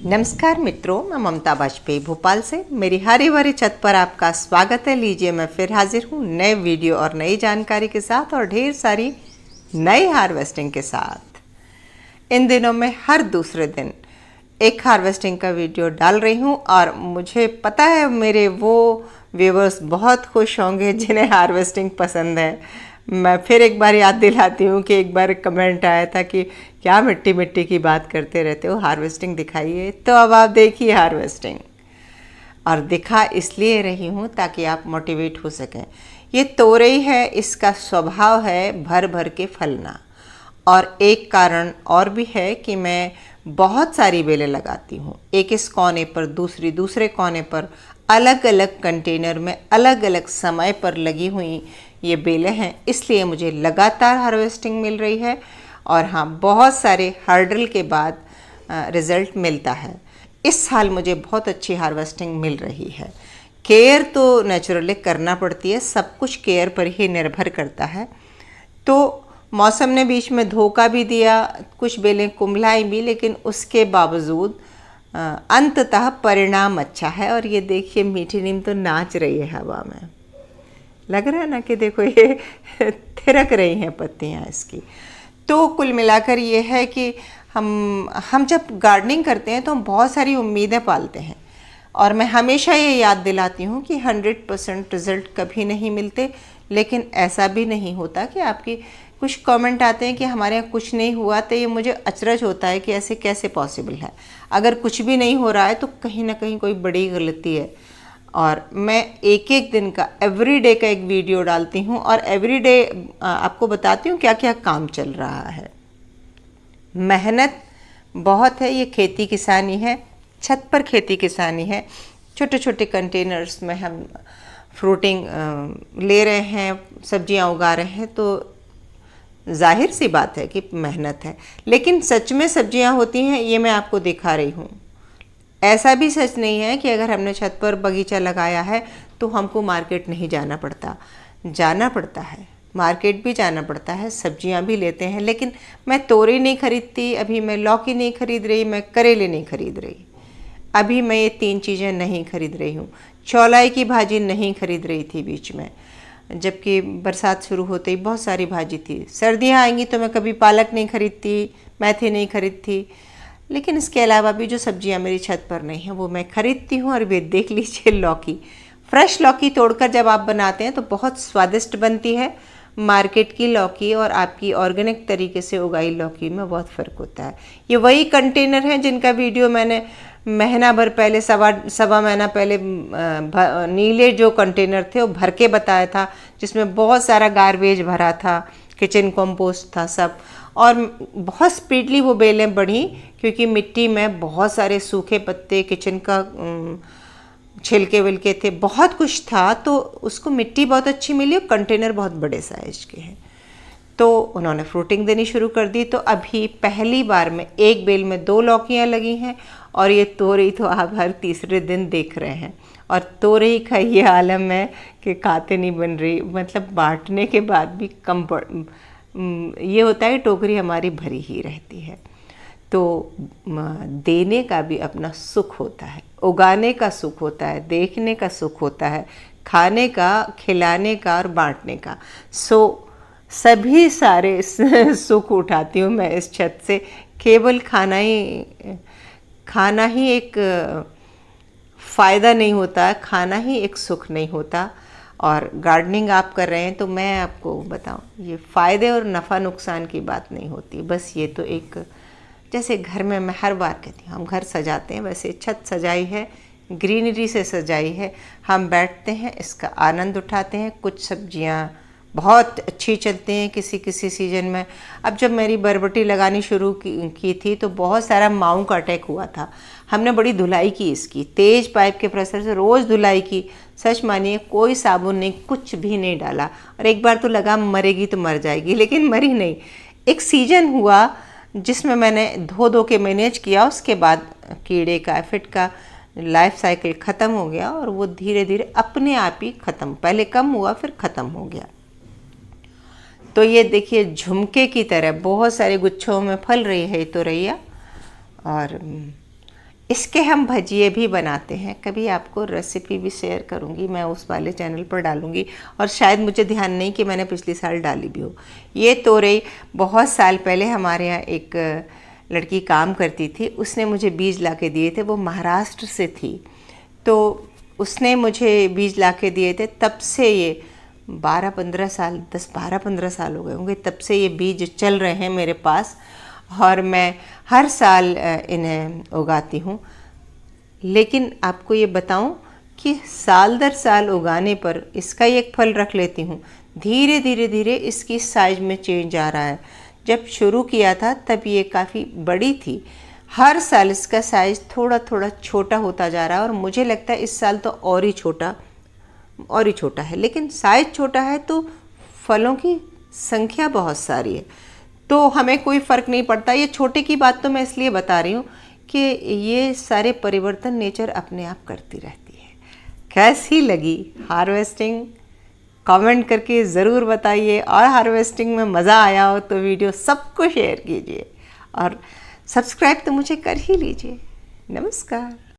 नमस्कार मित्रों, मैं ममता वाजपेयी भोपाल से मेरी हरी भरी छत पर आपका स्वागत है। लीजिए, मैं फिर हाजिर हूँ नए वीडियो और नई जानकारी के साथ और ढेर सारी नई हार्वेस्टिंग के साथ। इन दिनों में हर दूसरे दिन एक हार्वेस्टिंग का वीडियो डाल रही हूँ और मुझे पता है मेरे वो व्यूवर्स बहुत खुश होंगे जिन्हें हार्वेस्टिंग पसंद है। मैं फिर एक बार याद दिलाती हूँ कि एक बार कमेंट आया था कि क्या मिट्टी मिट्टी की बात करते रहते हो, हार्वेस्टिंग दिखाइए। तो अब आप देखिए हार्वेस्टिंग, और दिखा इसलिए रही हूँ ताकि आप मोटिवेट हो सकें। ये तोरई है, इसका स्वभाव है भर भर के फलना, और एक कारण और भी है कि मैं बहुत सारी बेलें लगाती हूँ, एक इस कोने पर, दूसरी दूसरे कोने पर, अलग अलग कंटेनर में अलग अलग समय पर लगी हुई ये बेलें हैं, इसलिए मुझे लगातार हार्वेस्टिंग मिल रही है। और हाँ, बहुत सारे हर्डल के बाद रिज़ल्ट मिलता है। इस साल मुझे बहुत अच्छी हार्वेस्टिंग मिल रही है। केयर तो नेचुरली करना पड़ती है, सब कुछ केयर पर ही निर्भर करता है। तो मौसम ने बीच में धोखा भी दिया, कुछ बेलें कुम्हलाई भी, लेकिन उसके बावजूद अंततः परिणाम अच्छा है। और ये देखिए, मीठी नीम तो नाच रही है हवा में, लग रहा है ना कि देखो ये थिरक रही हैं पत्तियाँ इसकी। तो कुल मिलाकर ये है कि हम जब गार्डनिंग करते हैं तो हम बहुत सारी उम्मीदें पालते हैं, और मैं हमेशा ये याद दिलाती हूँ कि 100% रिज़ल्ट कभी नहीं मिलते। लेकिन ऐसा भी नहीं होता कि आपकी कुछ कमेंट आते हैं कि हमारे यहाँ कुछ नहीं हुआ, तो ये मुझे अचरज होता है कि ऐसे कैसे पॉसिबल है। अगर कुछ भी नहीं हो रहा है तो कहीं ना कहीं कोई बड़ी गलती है। और मैं एक एक दिन का, एवरीडे का एक वीडियो डालती हूँ, और एवरीडे आपको बताती हूँ क्या क्या काम चल रहा है। मेहनत बहुत है, ये खेती किसानी है, छत पर खेती किसानी है। छोटे छोटे कंटेनर्स में हम फ्रूटिंग ले रहे हैं, सब्जियां उगा रहे हैं, तो जाहिर सी बात है कि मेहनत है। लेकिन सच में सब्जियां होती हैं, ये मैं आपको दिखा रही हूँ। ऐसा भी सच नहीं है कि अगर हमने छत पर बगीचा लगाया है तो हमको मार्केट नहीं जाना पड़ता। जाना पड़ता है, मार्केट भी जाना पड़ता है, सब्जियां भी लेते हैं। लेकिन मैं तोरई नहीं खरीदती, अभी मैं लौकी नहीं खरीद रही, मैं करेले नहीं खरीद रही, अभी मैं ये 3 चीज़ें नहीं खरीद रही हूँ। चौलाई की भाजी नहीं खरीद रही थी बीच में, जबकि बरसात शुरू होते ही बहुत सारी भाजी थी। सर्दियाँ आएंगी तो मैं कभी पालक नहीं खरीदती, मेथी नहीं खरीदती। लेकिन इसके अलावा भी जो सब्जियां मेरी छत पर नहीं हैं वो मैं खरीदती हूँ। और वे देख लीजिए, लौकी, फ्रेश लौकी तोड़कर जब आप बनाते हैं तो बहुत स्वादिष्ट बनती है। मार्केट की लौकी और आपकी ऑर्गेनिक तरीके से उगाई लौकी में बहुत फ़र्क होता है। ये वही कंटेनर हैं जिनका वीडियो मैंने महीना भर पहले, सवा महीना पहले, नीले जो कंटेनर थे वो भर के बताया था, जिसमें बहुत सारा गार्बेज भरा था, किचन कंपोस्ट था सब। और बहुत स्पीडली वो बेलें बढ़ी, क्योंकि मिट्टी में बहुत सारे सूखे पत्ते, किचन का छिलके विलके थे, बहुत कुछ था, तो उसको मिट्टी बहुत अच्छी मिली और कंटेनर बहुत बड़े साइज के हैं। तो उन्होंने फ्रूटिंग देनी शुरू कर दी। तो अभी पहली बार में एक बेल में 2 लौकियाँ लगी हैं, और ये तोरई तो आप हर तीसरे दिन देख रहे हैं। और तोरई का ये आलम है कि खाते नहीं बन रही, मतलब बांटने के बाद भी कम ये होता है, टोकरी हमारी भरी ही रहती है। तो देने का भी अपना सुख होता है, उगाने का सुख होता है, देखने का सुख होता है, खाने का, खिलाने का और बांटने का। सभी सारे सुख उठाती हूँ मैं इस छत से। केवल खाना ही एक फ़ायदा नहीं होता, खाना ही एक सुख नहीं होता। और गार्डनिंग आप कर रहे हैं तो मैं आपको बताऊं, ये फ़ायदे और नफ़ा नुकसान की बात नहीं होती। बस ये तो एक, जैसे घर में मैं हर बार कहती हूँ, हम घर सजाते हैं, वैसे छत सजाई है, ग्रीनरी से सजाई है। हम बैठते हैं, इसका आनंद उठाते हैं। कुछ सब्जियाँ बहुत अच्छी चलती हैं किसी किसी सीज़न में। अब जब मेरी बरबटी लगानी शुरू की थी तो बहुत सारा माऊ का अटैक हुआ था। हमने बड़ी धुलाई की इसकी, तेज़ पाइप के प्रेशर से रोज़ धुलाई की। सच मानिए, कोई साबुन नहीं, कुछ भी नहीं डाला। और एक बार तो लगा मरेगी तो मर जाएगी, लेकिन मरी नहीं। एक सीजन हुआ जिसमें मैंने धो के मैनेज किया, उसके बाद कीड़े का, एफिड का लाइफ साइकिल ख़त्म हो गया, और वो धीरे धीरे अपने आप ही ख़त्म, पहले कम हुआ फिर ख़त्म हो गया। तो ये देखिए, झुमके की तरह बहुत सारे गुच्छों में फल रही है तोरैया। और इसके हम भजिए भी बनाते हैं, कभी आपको रेसिपी भी शेयर करूंगी, मैं उस वाले चैनल पर डालूंगी। और शायद मुझे ध्यान नहीं कि मैंने पिछले साल डाली भी हो। ये तोरई बहुत साल पहले हमारे यहाँ एक लड़की काम करती थी, उसने मुझे बीज ला के दिए थे। वो महाराष्ट्र से थी, तो उसने मुझे बीज ला के दिए थे। तब से ये 12-15 साल, 10-12-15 साल हो गए होंगे, तब से ये बीज चल रहे हैं मेरे पास और मैं हर साल इन्हें उगाती हूँ। लेकिन आपको ये बताऊँ कि साल दर साल उगाने पर इसका एक फल रख लेती हूँ। धीरे धीरे धीरे इसकी साइज में चेंज आ रहा है। जब शुरू किया था तब ये काफ़ी बड़ी थी, हर साल इसका साइज़ थोड़ा थोड़ा छोटा होता जा रहा है और मुझे लगता है इस साल तो और ही छोटा है। लेकिन साइज़ छोटा है तो फलों की संख्या बहुत सारी है, तो हमें कोई फ़र्क नहीं पड़ता। ये छोटे की बात तो मैं इसलिए बता रही हूँ कि ये सारे परिवर्तन नेचर अपने आप करती रहती है। कैसी लगी हार्वेस्टिंग, कमेंट करके ज़रूर बताइए। और हार्वेस्टिंग में मज़ा आया हो तो वीडियो सबको शेयर कीजिए और सब्सक्राइब तो मुझे कर ही लीजिए। नमस्कार।